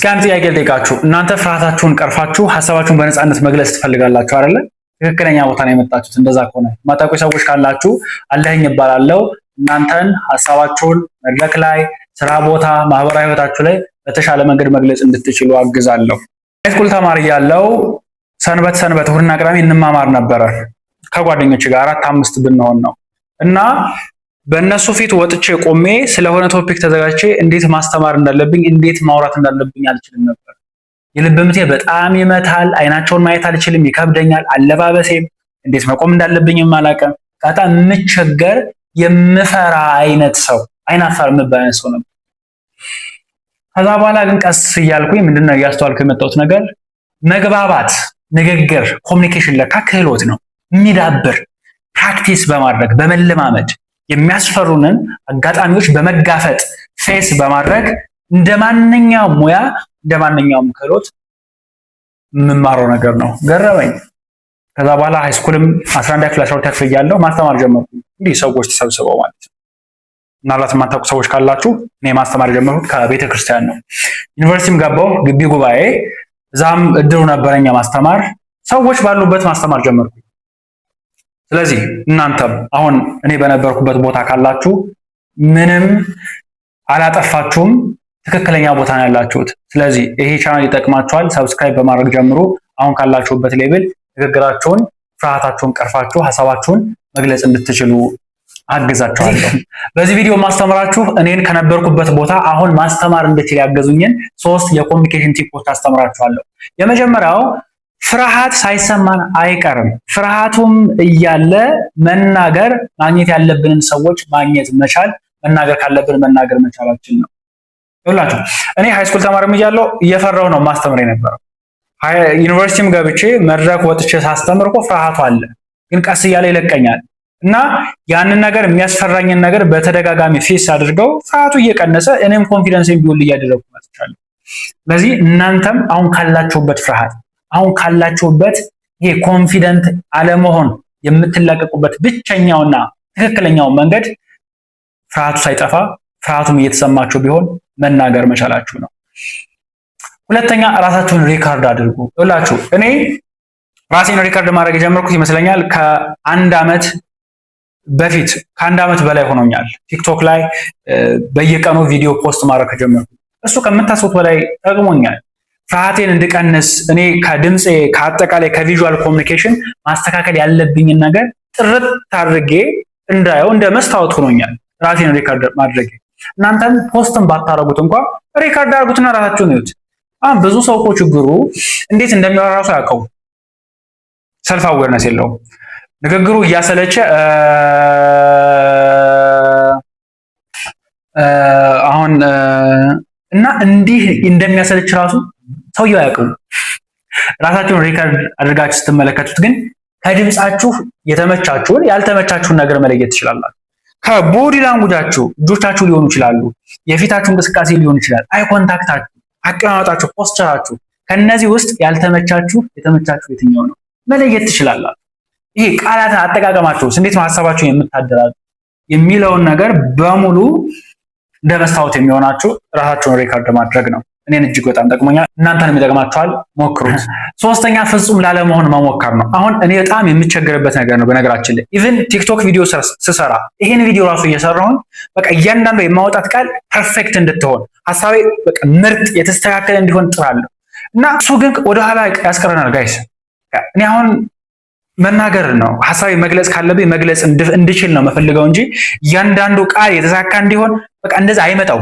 እስኪ አንድ ጥያቄ ልጠይቃችሁ። እናንተ ፍርሃታችሁን ቀርፋችሁ ሀሳባችሁን በነፃነት መግለጽ ትፈልጋላችሁ አይደለ? ትክክለኛ ቦታ ነው የመጣችሁት። እንደዛ ከሆነ ማታውቁ ሰዎች ካላችሁ አለኸኝ እባላለሁ። እናንተን ሀሳባችሁን መድረክ ላይ፣ ስራ ቦታ፣ ማህበራዊ ህይወታችሁ ላይ በተሻለ መንገድ መግለጽ እንድትችሉ አግዛለሁ። ሃይስኩል ተማሪ ያለው ሰንበት እሁድና ቅዳሜ እንማማር ነበረ ከጓደኞች ጋር 4-5 ብንሆን ነው እና በእነሱ ፊት ወጥቼ ቆሜ ስለሆነ ቶፒክ ተዘጋጅቼ እንዴት ማስተማር እንዳለብኝ እንዴት ማውራት እንዳለብኝ አልችልም ነበር። የልብ ምቴ በጣም ይመታል። አይናቸውን ማየት አልችልም፣ ይከብደኛል። አለባበሴም እንዴት መቆም እንዳለብኝም አላውቅም። በጣም የምቸገር የምፈራ አይነት ሰው፣ አይናፋር የምባል አይነት ሰው ነበር። ከዛ በኋላ ግን ቀስ እያልኩኝ ምንድነው እያስተዋልኩ የመጣሁት ነገር መግባባት፣ ንግግር፣ ኮሚኒኬሽን ለካ ክህሎት ነው የሚዳብር ፕራክቲስ በማድረግ በመለማመድ የሚያስፈሩንን አጋጣሚዎች በመጋፈጥ ፌስ በማድረግ እንደማንኛውም ሙያ እንደማንኛውም ክህሎት የምማረው ነገር ነው። ገረመኝ። ከዛ በኋላ ሃይስኩልም 11 ክፍል 12 ክፍል እያለሁ ማስተማር ጀመርኩ። እንዲህ ሰዎች ተሰብስበው ማለት ነው። ምናልባት የማታውቁ ሰዎች ካላችሁ እኔ ማስተማር ጀመርኩት ከቤተ ክርስቲያን ነው። ዩኒቨርሲቲም ገባሁ፣ ግቢ ጉባኤ፣ እዛም እድሉ ነበረኛ ማስተማር፣ ሰዎች ባሉበት ማስተማር ጀመርኩ። ስለዚህ እናንተም አሁን እኔ በነበርኩበት ቦታ ካላችሁ ምንም አላጠፋችሁም፣ ትክክለኛ ቦታ ነው ያላችሁት። ስለዚህ ይሄ ቻናል ይጠቅማችኋል፣ ሰብስክራይብ በማድረግ ጀምሩ። አሁን ካላችሁበት ሌቭል ንግግራችሁን፣ ፍርሃታችሁን ቀርፋችሁ ሀሳባችሁን መግለጽ እንድትችሉ አግዛችኋለሁ። በዚህ ቪዲዮ ማስተምራችሁ እኔን ከነበርኩበት ቦታ አሁን ማስተማር እንድችል ያገዙኝን 3 የኮሚኒኬሽን ቲፖች አስተምራችኋለሁ። የመጀመሪያው ፍርሃት ሳይሰማን አይቀርም። ፍርሃቱም እያለ መናገር፣ ማግኘት ያለብንን ሰዎች ማግኘት መቻል፣ መናገር ካለብን መናገር መቻላችን ነው። ይኸውላችሁ እኔ ሃይስኩል ተማሪም እያለሁ እየፈራሁ ነው ማስተምር የነበረው። ዩኒቨርሲቲም ገብቼ መድረክ ወጥቼ ሳስተምር እኮ ፍርሃቱ አለ፣ ግን ቀስ እያለ ይለቀኛል እና ያንን ነገር የሚያስፈራኝን ነገር በተደጋጋሚ ፌስ አድርገው ፍርሃቱ እየቀነሰ እኔም ኮንፊደንስን ቢውል እያደረኩ መጥቻለሁ። ስለዚህ እናንተም አሁን ካላችሁበት ፍርሃት፣ አሁን ካላችሁበት ይሄ ኮንፊደንት አለመሆን የምትላቀቁበት ብቸኛውና ትክክለኛው መንገድ ፍርሃቱ ሳይጠፋ ፍርሃቱም እየተሰማችሁ ቢሆን መናገር መቻላችሁ ነው። ሁለተኛ ራሳችሁን ሪካርድ አድርጉ። ይኸውላችሁ እኔ ራሴን ሪካርድ ማድረግ የጀመርኩት ይመስለኛል ከ1 ዓመት በፊት፣ ከ1 ዓመት በላይ ሆኖኛል። ቲክቶክ ላይ በየቀኑ ቪዲዮ ፖስት ማድረግ ከጀመርኩ እሱ ከምታስቡት በላይ ጠቅሞኛል። ፍርሃቴን እንድቀንስ እኔ ከድምፄ ከአጠቃላይ ከቪዥዋል ኮሚኒኬሽን ማስተካከል ያለብኝን ነገር ጥርት አድርጌ እንዳየው እንደ መስታወት ሆኖኛል ራሴን ሪካርድ ማድረግ። እናንተም ፖስትን ባታረጉት እንኳን ሪካርድ አድርጉትና ራሳችሁን እዩት። አሁን ብዙ ሰው እኮ ችግሩ እንዴት እንደሚያወራ ራሱ ያውቀው ሰልፍ አዌርነስ የለውም። ንግግሩ እያሰለቸ አሁን እና እንዲህ እንደሚያሰለች ራሱ ሰውየው አያውቅም። ራሳችሁን ሪካርድ አድርጋችሁ ስትመለከቱት ግን ከድምጻችሁ የተመቻችሁን ያልተመቻችሁን ነገር መለየት ትችላላችሁ። ከቦዲ ላንጉጃችሁ እጆቻችሁ ሊሆኑ ይችላሉ፣ የፊታችሁ እንቅስቃሴ ሊሆን ይችላል፣ አይ ኮንታክታችሁ፣ አቀማመጣችሁ፣ ፖስቸራችሁ፣ ከነዚህ ውስጥ ያልተመቻችሁ የተመቻችሁ የትኛው ነው መለየት ትችላላችሁ። ይሄ ቃላት አጠቃቀማችሁ እንዴት ነው ሀሳባችሁን የምታደራጁ የሚለውን ነገር በሙሉ እንደ መስታወት የሚሆናችሁ ራሳችሁን ሪካርድ ማድረግ ነው። እኔን እጅግ በጣም ጠቅሞኛል፣ እናንተንም ይጠቅማችኋል፣ ሞክሩት። ሶስተኛ ፍጹም ላለመሆን መሞከር ነው። አሁን እኔ በጣም የምቸገርበት ነገር ነው። በነገራችን ላይ ኢቭን ቲክቶክ ቪዲዮ ስሰራ ይሄን ቪዲዮ ራሱ እየሰራሁኝ በቃ እያንዳንዱ የማውጣት ቃል ፐርፌክት እንድትሆን ሀሳቤ በቃ ምርጥ የተስተካከለ እንዲሆን ጥራለሁ እና እሱ ግን ወደኋላ ያስቀረናል ጋይስ። እኔ አሁን መናገር ነው ሀሳቤ መግለጽ ካለብኝ መግለጽ እንድችል ነው መፈልገው እንጂ እያንዳንዱ ቃል የተሳካ እንዲሆን በቃ እንደዛ አይመጣው፣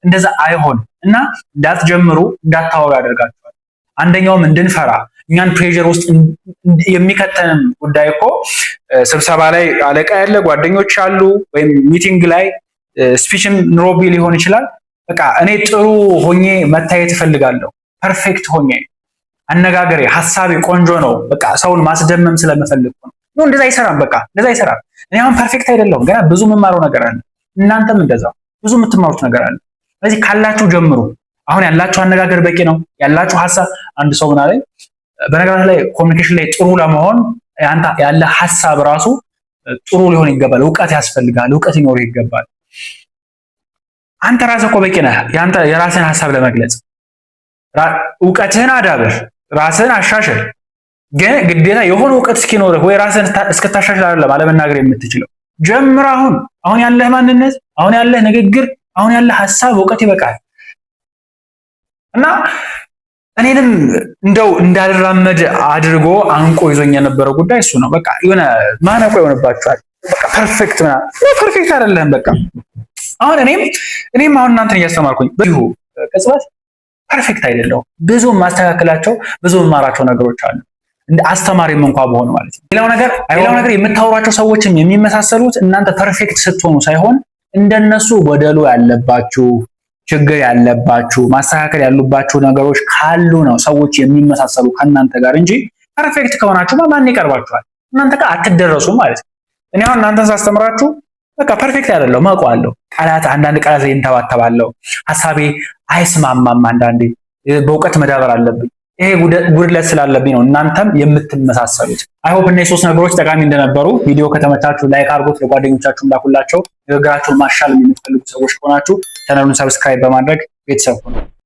እንደዛ አይሆን እና እንዳትጀምሩ እንዳታወሩ ያደርጋችኋል። አንደኛውም እንድንፈራ እኛን ፕሬሸር ውስጥ የሚከተንም ጉዳይ እኮ ስብሰባ ላይ አለቃ ያለ ጓደኞች አሉ፣ ወይም ሚቲንግ ላይ ስፒችም ኑሮቢ ሊሆን ይችላል። በቃ እኔ ጥሩ ሆኜ መታየት እፈልጋለሁ፣ ፐርፌክት ሆኜ አነጋገሬ ሀሳቤ ቆንጆ ነው፣ በቃ ሰውን ማስደመም ስለምፈልግ ነው። እንደዛ አይሰራም። በቃ እንደዛ አይሰራም። እኔ አሁን ፐርፌክት አይደለሁም፣ ገና ብዙ የምማረው ነገር አለ። እናንተም እንደዛው ብዙ የምትማሩት ነገር አለ። ስለዚህ ካላችሁ ጀምሩ። አሁን ያላችሁ አነጋገር በቂ ነው፣ ያላችሁ ሀሳብ። አንድ ሰው ምን አለኝ፣ በነገራችን ላይ ኮሚኒኬሽን ላይ ጥሩ ለመሆን ያለ ሀሳብ ራሱ ጥሩ ሊሆን ይገባል። እውቀት ያስፈልጋል። እውቀት ሊኖር ይገባል። አንተ ራስህ እኮ በቂ ነህ የራስህን ሀሳብ ለመግለጽ። እውቀትህን አዳብር፣ ራስህን አሻሽል። ግን ግዴታ የሆነ እውቀት እስኪኖርህ ወይ ራስህን እስክታሻሽል አይደለም አለመናገር የምትችለው። ጀምር። አሁን ያለህ ማንነት፣ አሁን ያለህ ንግግር፣ አሁን ያለህ ሐሳብ፣ እውቀት ይበቃል። እና እኔንም እንደው እንዳልራመድ አድርጎ አንቆ ይዞኝ የነበረው ጉዳይ እሱ ነው። በቃ የሆነ ማነቆ ይሆንባችኋል። በቃ ፐርፌክት ፐርፌክት አይደለም። በቃ አሁን እኔም አሁን እናንተን እያስተማርኩኝ በዚሁ ቅጽበት ፐርፌክት አይደለሁም። ብዙ ማስተካከላቸው ብዙ ማራቸው ነገሮች አሉ። እንደ አስተማሪም እንኳን በሆነ ማለት ነው። ሌላው ነገር የምታወሯቸው ሰዎችም የሚመሳሰሉት እናንተ ፐርፌክት ስትሆኑ ሳይሆን እንደነሱ ጎደሎ ያለባችሁ፣ ችግር ያለባችሁ፣ ማስተካከል ያሉባችሁ ነገሮች ካሉ ነው ሰዎች የሚመሳሰሉ ከእናንተ ጋር እንጂ ፐርፌክት ከሆናችሁማ ማን ይቀርባችኋል? እናንተ ጋር አትደረሱም ማለት ነው። እኔ አሁን እናንተን ሳስተምራችሁ በቃ ፐርፌክት አይደለሁም፣ አውቀዋለሁ። አንዳንድ ቃላት እንተባተባለሁ፣ ሐሳቤ አይስማማም። አንዳንዴ በእውቀት መዳበር አለብኝ። ይሄ ጉድለት ስላለብኝ ነው እናንተም የምትመሳሰሉት። አይሆፕ እነዚህ 3 ነገሮች ጠቃሚ እንደነበሩ። ቪዲዮ ከተመቻችሁ ላይክ አድርጉት፣ ለጓደኞቻችሁ ላኩላቸው። ንግግራችሁን ማሻል የምትፈልጉ ሰዎች ከሆናችሁ ቻናሉን ሰብስክራይብ በማድረግ ቤተሰብ ሁኑ።